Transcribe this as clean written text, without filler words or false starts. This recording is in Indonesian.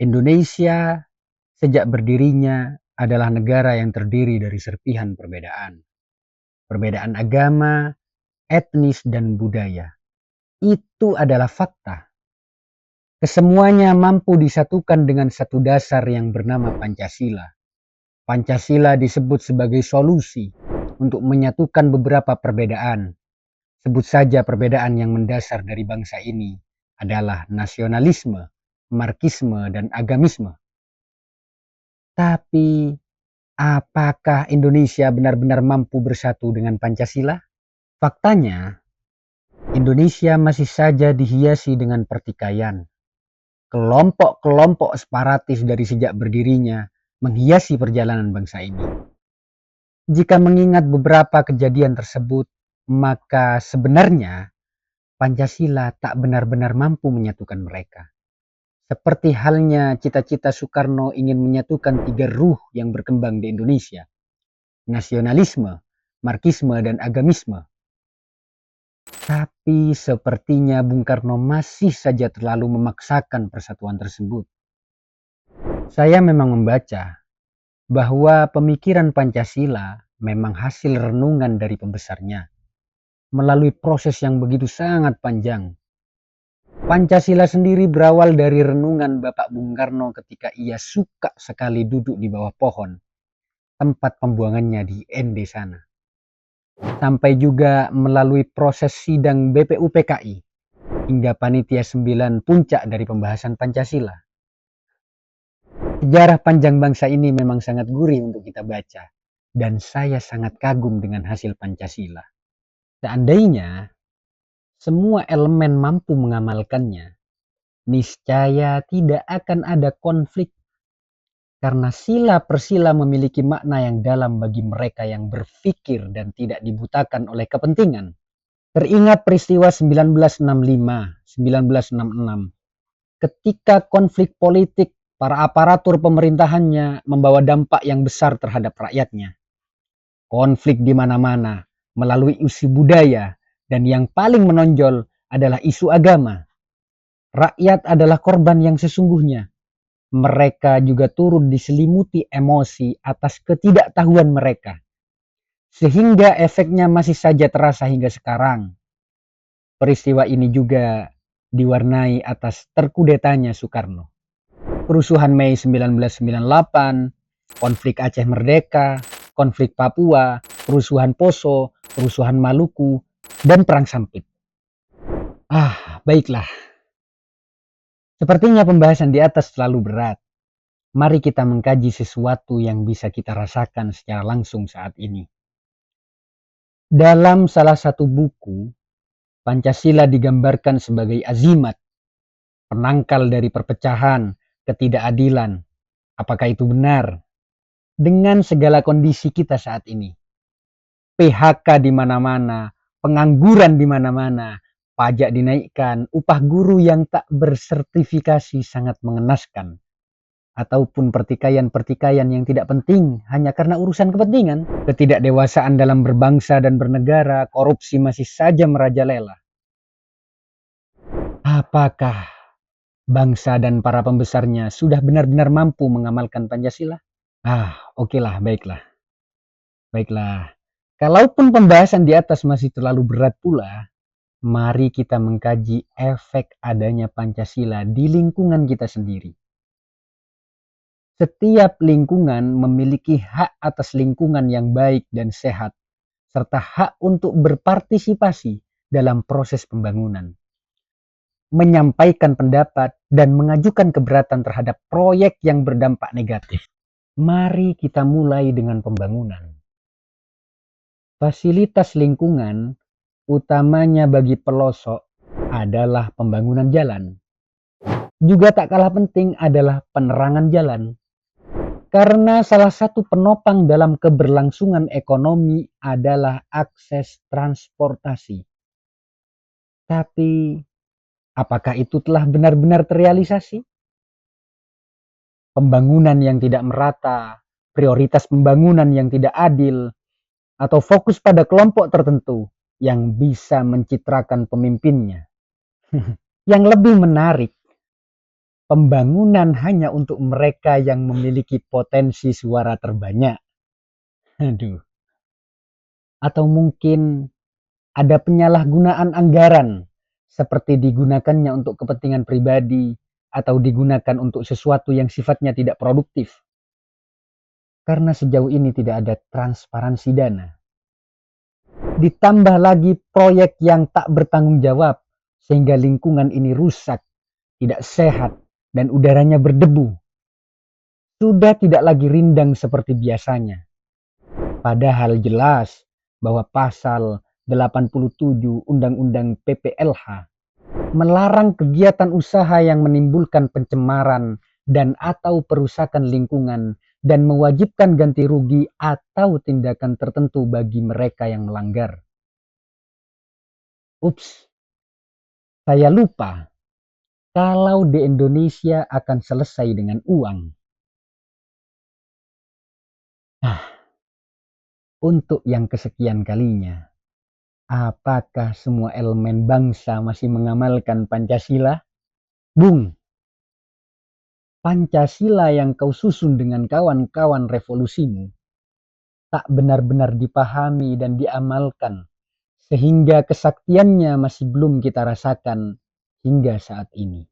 Indonesia sejak berdirinya adalah negara yang terdiri dari serpihan perbedaan. Perbedaan agama, etnis, dan budaya. Itu adalah fakta. Kesemuanya mampu disatukan dengan satu dasar yang bernama Pancasila. Pancasila disebut sebagai solusi untuk menyatukan beberapa perbedaan. Sebut saja perbedaan yang mendasar dari bangsa ini adalah nasionalisme, marxisme, dan agamisme. Tapi, apakah Indonesia benar-benar mampu bersatu dengan Pancasila? Faktanya, Indonesia masih saja dihiasi dengan pertikaian. Kelompok-kelompok separatis dari sejak berdirinya menghiasi perjalanan bangsa ini. Jika mengingat beberapa kejadian tersebut, maka sebenarnya Pancasila tak benar-benar mampu menyatukan mereka. Seperti halnya cita-cita Soekarno ingin menyatukan tiga ruh yang berkembang di Indonesia. Nasionalisme, marxisme, dan agamisme. Tapi sepertinya Bung Karno masih saja terlalu memaksakan persatuan tersebut. Saya memang membaca bahwa pemikiran Pancasila memang hasil renungan dari pembesarnya. Melalui proses yang begitu sangat panjang. Pancasila sendiri berawal dari renungan Bapak Bung Karno ketika ia suka sekali duduk di bawah pohon, tempat pembuangannya di ND sana. Sampai juga melalui proses sidang BPUPKI, hingga panitia 9 puncak dari pembahasan Pancasila. Sejarah panjang bangsa ini memang sangat gurih untuk kita baca, dan saya sangat kagum dengan hasil Pancasila. Seandainya semua elemen mampu mengamalkannya, niscaya tidak akan ada konflik. Karena sila per sila memiliki makna yang dalam bagi mereka yang berpikir dan tidak dibutakan oleh kepentingan. Teringat peristiwa 1965-1966, ketika konflik politik para aparatur pemerintahannya membawa dampak yang besar terhadap rakyatnya. Konflik di mana-mana melalui isu budaya, dan yang paling menonjol adalah isu agama. Rakyat adalah korban yang sesungguhnya. Mereka juga turut diselimuti emosi atas ketidaktahuan mereka. Sehingga efeknya masih saja terasa hingga sekarang. Peristiwa ini juga diwarnai atas terkudetanya Soekarno. Kerusuhan Mei 1998, konflik Aceh Merdeka, konflik Papua, kerusuhan Poso, kerusuhan Maluku, dan Perang Sampit. Baiklah. Sepertinya pembahasan di atas terlalu berat. Mari kita mengkaji sesuatu yang bisa kita rasakan secara langsung saat ini. Dalam salah satu buku, Pancasila digambarkan sebagai azimat, penangkal dari perpecahan, ketidakadilan. Apakah itu benar? Dengan segala kondisi kita saat ini. PHK di mana-mana, pengangguran di mana-mana, pajak dinaikkan, upah guru yang tak bersertifikasi sangat mengenaskan. Ataupun pertikaian-pertikaian yang tidak penting hanya karena urusan kepentingan. Ketidakdewasaan dalam berbangsa dan bernegara, korupsi masih saja merajalela. Apakah bangsa dan para pembesarnya sudah benar-benar mampu mengamalkan Pancasila? Okelah, baiklah. Baiklah, kalaupun pembahasan di atas masih terlalu berat pula, mari kita mengkaji efek adanya Pancasila di lingkungan kita sendiri. Setiap lingkungan memiliki hak atas lingkungan yang baik dan sehat, serta hak untuk berpartisipasi dalam proses pembangunan, menyampaikan pendapat, dan mengajukan keberatan terhadap proyek yang berdampak negatif. Mari kita mulai dengan pembangunan. Fasilitas lingkungan, utamanya bagi pelosok, adalah pembangunan jalan. Juga tak kalah penting adalah penerangan jalan. Karena salah satu penopang dalam keberlangsungan ekonomi adalah akses transportasi. Tapi, apakah itu telah benar-benar terrealisasi? Pembangunan yang tidak merata, prioritas pembangunan yang tidak adil, atau fokus pada kelompok tertentu yang bisa mencitrakan pemimpinnya. Yang lebih menarik, pembangunan hanya untuk mereka yang memiliki potensi suara terbanyak. Aduh. Atau mungkin ada penyalahgunaan anggaran, seperti digunakannya untuk kepentingan pribadi atau digunakan untuk sesuatu yang sifatnya tidak produktif. Karena sejauh ini tidak ada transparansi dana. Ditambah lagi proyek yang tak bertanggung jawab, sehingga lingkungan ini rusak, tidak sehat, dan udaranya berdebu. Sudah tidak lagi rindang seperti biasanya. Padahal jelas bahwa pasal 87 Undang-Undang PPLH melarang kegiatan usaha yang menimbulkan pencemaran dan atau perusakan lingkungan dan mewajibkan ganti rugi atau tindakan tertentu bagi mereka yang melanggar. Ups, saya lupa kalau di Indonesia akan selesai dengan uang. Untuk yang kesekian kalinya, apakah semua elemen bangsa masih mengamalkan Pancasila? Bung, Pancasila yang kau susun dengan kawan-kawan revolusimu tak benar-benar dipahami dan diamalkan, sehingga kesaktiannya masih belum kita rasakan hingga saat ini.